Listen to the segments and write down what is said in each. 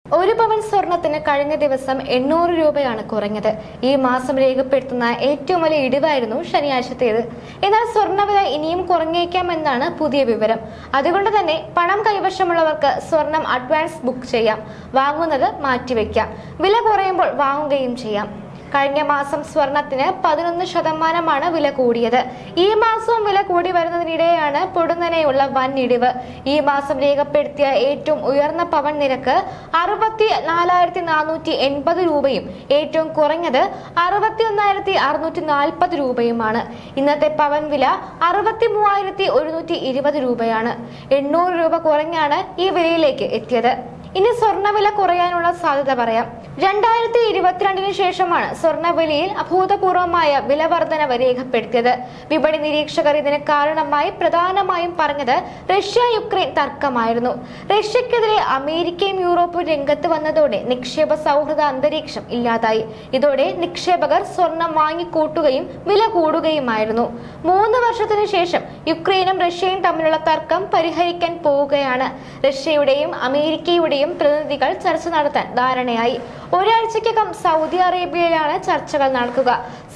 ഒരു പവൻ സ്വർണത്തിന് കഴിഞ്ഞ ദിവസം 800 രൂപയാണ് കുറഞ്ഞത്. ഈ മാസം രേഖപ്പെടുത്തുന്ന ഏറ്റവും വലിയ ഇടിവായിരുന്നു ശനിയാഴ്ചത്തേത്. എന്നാൽ സ്വർണ്ണവില ഇനിയും കുറഞ്ഞേക്കാമെന്നാണ് പുതിയ വിവരം. അതുകൊണ്ട് തന്നെ പണം കൈവശമുള്ളവർക്ക് സ്വർണം അഡ്വാൻസ് ബുക്ക് ചെയ്യാം, വാങ്ങുന്നത് മാറ്റിവെക്കാം, വില കുറയുമ്പോൾ വാങ്ങുകയും ചെയ്യാം. കഴിഞ്ഞ മാസം സ്വർണത്തിന് 11% വില കൂടിയത്. ഈ മാസവും വില കൂടി വരുന്നതിനിടെയാണ് പൊടുന്നനെയുള്ള വൻ ഇടിവ്. ഈ മാസം രേഖപ്പെടുത്തിയ ഏറ്റവും ഉയർന്ന പവൻ നിരക്ക് 64,480 രൂപയും ഏറ്റവും കുറഞ്ഞത് 61,640 രൂപയുമാണ്. ഇന്നത്തെ പവൻ വില 63,120 രൂപയാണ്. 800 രൂപ കുറഞ്ഞാണ് ഈ വിലയിലേക്ക് എത്തിയത്. ഇനി സ്വർണ്ണവില കുറയാനുള്ള സാധ്യത പറയാം. 2022 ശേഷമാണ് സ്വർണ്ണവിലയിൽ അഭൂതപൂർവമായ വില വർധനവ് രേഖപ്പെടുത്തിയത്. വിപണി നിരീക്ഷകർ ഇതിന് കാരണമായി പ്രധാനമായും പറഞ്ഞത് റഷ്യ-യുക്രൈൻ തർക്കമായിരുന്നു. റഷ്യക്കെതിരെ അമേരിക്കയും യൂറോപ്പും രംഗത്ത് വന്നതോടെ നിക്ഷേപ സൗഹൃദ അന്തരീക്ഷം ഇല്ലാതായി. ഇതോടെ നിക്ഷേപകർ സ്വർണം വാങ്ങിക്കൂട്ടുകയും വില കൂടുകയുമായിരുന്നു. 3 വർഷത്തിനു ശേഷം യുക്രൈനും റഷ്യയും തമ്മിലുള്ള തർക്കം പരിഹരിക്കാൻ പോവുകയാണ്. റഷ്യയുടെയും അമേരിക്കയുടെയും പ്രതിനിധികൾ ചർച്ച നടത്താൻ ധാരണയായി. ഒരാഴ്ചയ്ക്കകം സൗദി അറേബ്യയിലാണ് ചർച്ചകൾ നടക്കുക.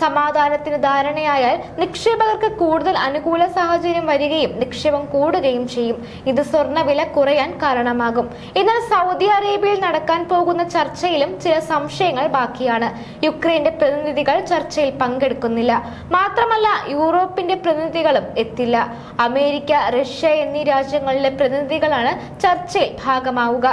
സമാധാനത്തിന് ധാരണയായാൽ നിക്ഷേപകർക്ക് കൂടുതൽ അനുകൂല സാഹചര്യം വരികയും നിക്ഷേപം കൂടുകയും ചെയ്യും. ഇത് സ്വർണ്ണവില കുറയാൻ കാരണമാകും. എന്നാൽ സൗദി അറേബ്യയിൽ നടക്കാൻ പോകുന്ന ചർച്ചയിലും ചില സംശയങ്ങൾ ബാക്കിയാണ്. യുക്രൈന്റെ പ്രതിനിധികൾ ചർച്ചയിൽ പങ്കെടുക്കുന്നില്ല. മാത്രമല്ല യൂറോപ്പിന്റെ പ്രതിനിധികളും എത്തില്ല. അമേരിക്ക, റഷ്യ എന്നീ രാജ്യങ്ങളിലെ പ്രതിനിധികളാണ് ചർച്ചയിൽ ഭാഗമാവുക.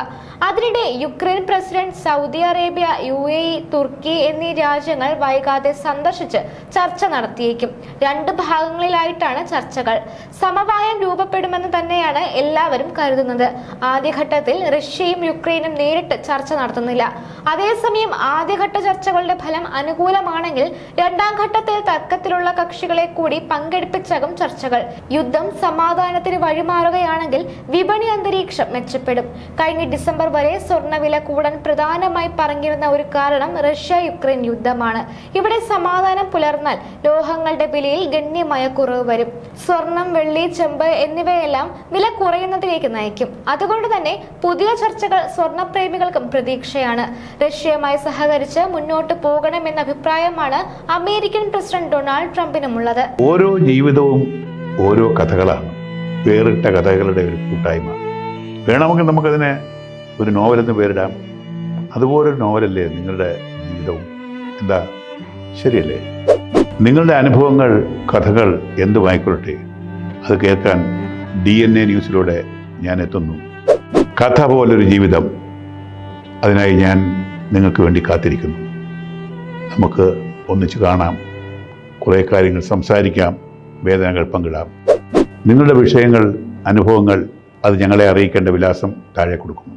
അതിനിടെ Ukraine president Saudi Arabia, UAE, തുർക്കി എന്നീ രാജ്യങ്ങൾ വൈകാതെ സന്ദർശിച്ച് ചർച്ച നടത്തിയേക്കും. 2 ഭാഗങ്ങളിലായിട്ടാണ് ചർച്ചകൾ. സമവായം രൂപപ്പെടുമെന്ന് തന്നെയാണ് എല്ലാവരും കരുതുന്നത്. ആദ്യഘട്ടത്തിൽ റഷ്യയും യുക്രൈനും നേരിട്ട് ചർച്ച നടത്തുന്നില്ല. അതേസമയം ആദ്യഘട്ട ചർച്ചകളുടെ ഫലം അനുകൂലമാണെങ്കിൽ 2ാം ഘട്ടത്തിൽ തർക്കത്തിലുള്ള കക്ഷികളെ കൂടി പങ്കെടുപ്പിച്ചാകും ചർച്ചകൾ. യുദ്ധം സമാധാനത്തിന് വഴിമാറുകയാണെങ്കിൽ വിപണി അന്തരീക്ഷം മെച്ചപ്പെടും. കഴിഞ്ഞ ഡിസംബർ വരെ സ്വർണ്ണവില കൂടാൻ പ്രധാനമായി പറഞ്ഞിരുന്ന ഒരു കാരണം റഷ്യ-യുക്രൈൻ യുദ്ധമാണ്. ഇവിടെ സമാധാനം പുലർന്നാൽ ലോഹങ്ങളുടെ വിലയിൽ ഗണ്യമായ കുറവ് വരും. സ്വർണം, വെള്ളി, ചെമ്പ് എന്നിവയെല്ലാം വില കുറയുന്നതിലേക്ക് നയിക്കും. അതുകൊണ്ട് തന്നെ പുതിയ ചർച്ചകൾ സ്വർണ്ണപ്രേമികൾക്കും പ്രതീക്ഷയാണ്. റഷ്യയുമായി സഹകരിച്ച് മുന്നോട്ട് പോകണമെന്ന അഭിപ്രായമാണ് അമേരിക്കൻ പ്രസിഡന്റ് ഡൊണാൾഡ് ട്രംപിനുമുള്ളത്. ഓരോ ജീവിതവും ഓരോ കഥകളാണ്, വേറിട്ട കഥകളുടെ ഒരു കൂട്ടായ്മ. വേണമെങ്കിൽ നമുക്കതിനെ ഒരു നോവലെന്ന് പേരിടാം. അതുപോലൊരു നോവലല്ലേ നിങ്ങളുടെ ജീവിതവും? എന്താ, ശരിയല്ലേ? നിങ്ങളുടെ അനുഭവങ്ങൾ, കഥകൾ എന്തുമായിക്കൊള്ളട്ടെ, അത് കേൾക്കാൻ DNA ന്യൂസിലൂടെ ഞാൻ എത്തുന്നു. കഥ പോലൊരു ജീവിതം, അതിനായി ഞാൻ നിങ്ങൾക്ക് വേണ്ടി കാത്തിരിക്കുന്നു. നമുക്ക് ഒന്നിച്ച് കാണാം, കുറേ കാര്യങ്ങൾ സംസാരിക്കാം, വേദനകൾ പങ്കിടാം. നിങ്ങളുടെ വിഷയങ്ങൾ, അനുഭവങ്ങൾ അത് ഞങ്ങളെ അറിയിക്കേണ്ട വിലാസം താഴെ കൊടുക്കുന്നു.